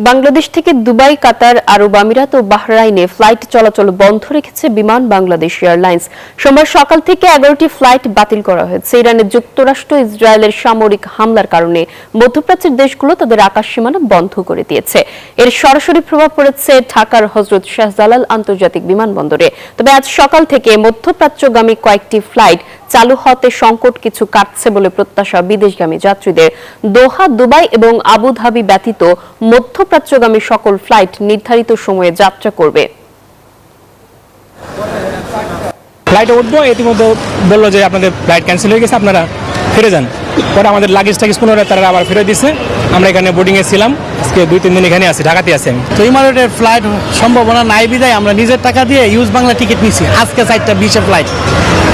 বাংলাদেশ থেকে দুবাই, কাতার, আরব আমিরাত ও বাহরাইনে ফ্লাইট চলাচল বন্ধ রেখেছে বিমান বাংলাদেশ এয়ারলাইন্স। সোমবার সকাল থেকে 11টি ফ্লাইট বাতিল করা হয়েছে। ইরানের যুক্তরাষ্ট্র ইসরায়েলের সামরিক হামলার কারণে মধ্যপ্রাচ্যের দেশগুলো তাদের আকাশ সীমানা বন্ধ করে দিয়েছে। এর সরাসরি প্রভাব পড়েছে ঢাকার হযরত শাহজালাল আন্তর্জাতিক বিমানবন্দরে। তবে আজ সকাল থেকে মধ্যপ্রাচ্যগামী কয়েকটি ফ্লাইট চালু হতে সংকট কিছু কাটছে বলে প্রত্যাশা বিদেশগামী যাত্রীদের। দোহা, দুবাই এবং আবুধাবি ব্যতীত মধ্যপ্রাচ্যগামী সকল ফ্লাইট নির্ধারিত সময়ে যাত্রা করবে। ফ্লাইটে উঠবো, ইতিমধ্যে বললো যে আপনাদের ফ্লাইট ক্যান্সেল হয়ে গেছে, আপনারা ফিরে যান। পরে আমাদের লাগেজ টাগেজ পুনরায় তারা আবার ফিরে দিচ্ছে। আমরা এখানে বোর্ডিংয়ে ছিলাম, আজকে 2-3 দিন এখানে আছি, ঢাকাতে আছি আমি। তো ইমারেটের ফ্লাইট সম্ভাবনা নাই বিদায় আমরা নিজের টাকা দিয়ে ইউজ বাংলা টিকিট নিছি আজকে 4:20 ফ্লাইট,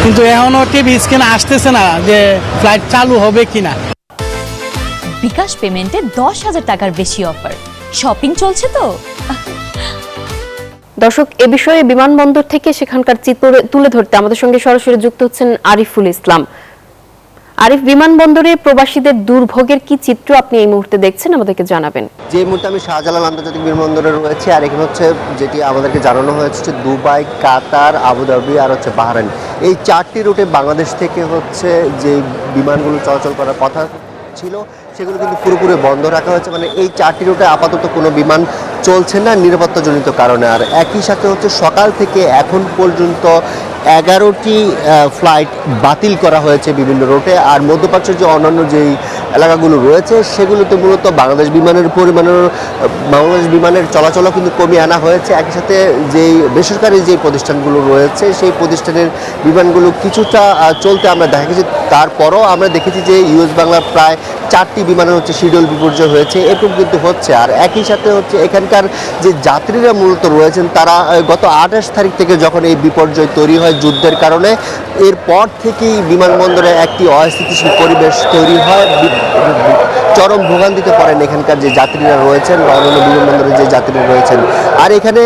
কিন্তু এখনও টিভি স্ক্রিনে আসতেছে না যে ফ্লাইট চালু হবে কিনা। বিকাশ পেমেন্টে 10,000 টাকার বেশি অফার, শপিং চলছে তো। দর্শক, এ বিষয়ে বিমানবন্দর থেকে সেখানকার চিত্র তুলে ধরতে আমাদের সঙ্গে সরাসরি যুক্ত হচ্ছেন আরিফুল ইসলাম। আরিফ, বিমানবন্দরে প্রবাসীদের দুর্ভোগের কি চিত্র আপনি এই মুহূর্তে দেখছেন আমাদেরকে জানাবেন। যে মুহূর্তে আমি শাহজালাল আন্তর্জাতিক বিমানবন্দরে রয়েছে, আর এখানে হচ্ছে যেটি আমাদেরকে জানানো হয়েছে দুবাই, কাতার, আবুধাবি আর হচ্ছে বাহরাইন, এই 4টি রুটে বাংলাদেশ থেকে হচ্ছে যে বিমানগুলো চলাচল করার কথা ছিল সেগুলো কিন্তু পুরোপুরি বন্ধ রাখা হয়েছে। মানে এই 4টি রুটে আপাতত কোনো বিমান চলছে না নিরাপত্তাজনিত কারণে। আর একই সাথে হচ্ছে সকাল থেকে এখন পর্যন্ত 11টি ফ্লাইট বাতিল করা হয়েছে বিভিন্ন রুটে। আর মধ্যপ্রাচ্যের যে অন্যান্য যেই এলাকাগুলো রয়েছে সেগুলোতে মূলত বাংলাদেশ বিমানের চলাচলও কিন্তু কমিয়ে আনা হয়েছে। একই সাথে যেই বেসরকারি যে প্রতিষ্ঠানগুলো রয়েছে সেই প্রতিষ্ঠানের বিমানগুলো কিছুটা চলতে আমরা দেখেছি। তারপরও আমরা দেখেছি যে ইউএস বাংলার প্রায় 4টি বিমানের হচ্ছে শিডিউল বিপর্যয় হয়েছে, এরকম কিন্তু হচ্ছে। আর একই সাথে হচ্ছে এখানকার যে যাত্রীরা মূলত রয়েছেন তারা গত 28 তারিখ থেকে যখন এই বিপর্যয় তৈরি হয় যুদ্ধের কারণে, এরপর থেকেই বিমানবন্দরে একটি অস্থিতিশীল পরিবেশ তৈরি হয়। চরম ভোগান্তিতে পড়েন এখানকার যে যাত্রীরা রয়েছেন বা অন্যান্য বিমানবন্দরে যে যাত্রীরা রয়েছেন। আর এখানে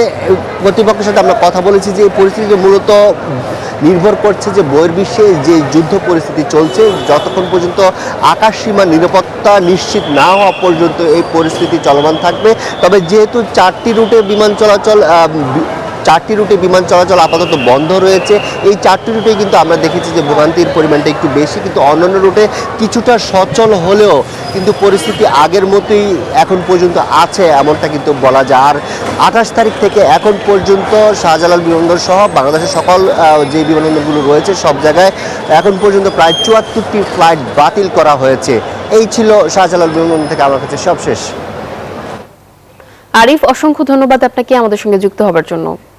কর্তৃপক্ষের সাথে আমরা কথা বলেছি যে এই পরিস্থিতি মূলত নির্ভর করছে যে বহির্বিশ্বে যে যুদ্ধ পরিস্থিতি চলছে, যতক্ষণ পর্যন্ত আকাশ সীমা নিরাপত্তা নিশ্চিত না হওয়া পর্যন্ত এই পরিস্থিতি চলমান থাকবে। তবে যেহেতু 4টি রুটে বিমান চলাচল আপাতত বন্ধ রয়েছে, এই 4টি রুটে কিন্তু আমরা দেখেছি যে ভোগান্তির পরিমাণটা একটু বেশি, কিন্তু অন্যান্য রুটে কিছুটা সচল হলেও কিন্তু পরিস্থিতি আগের মতোই এখন পর্যন্ত আছে, এমনটা কিন্তু বলা যায়। আর 28 তারিখ থেকে এখন পর্যন্ত শাহজালাল বিমানবন্দর সহ বাংলাদেশের সকল যে বিমানবন্দরগুলো রয়েছে সব জায়গায় এখন পর্যন্ত প্রায় 74টি ফ্লাইট বাতিল করা হয়েছে। এই ছিল শাহজালাল বিমানবন্দর থেকে আমার কাছে সবশেষ। আরিফ, অসংখ্য ধন্যবাদ আপনাকে আমাদের সঙ্গে যুক্ত হবার জন্য।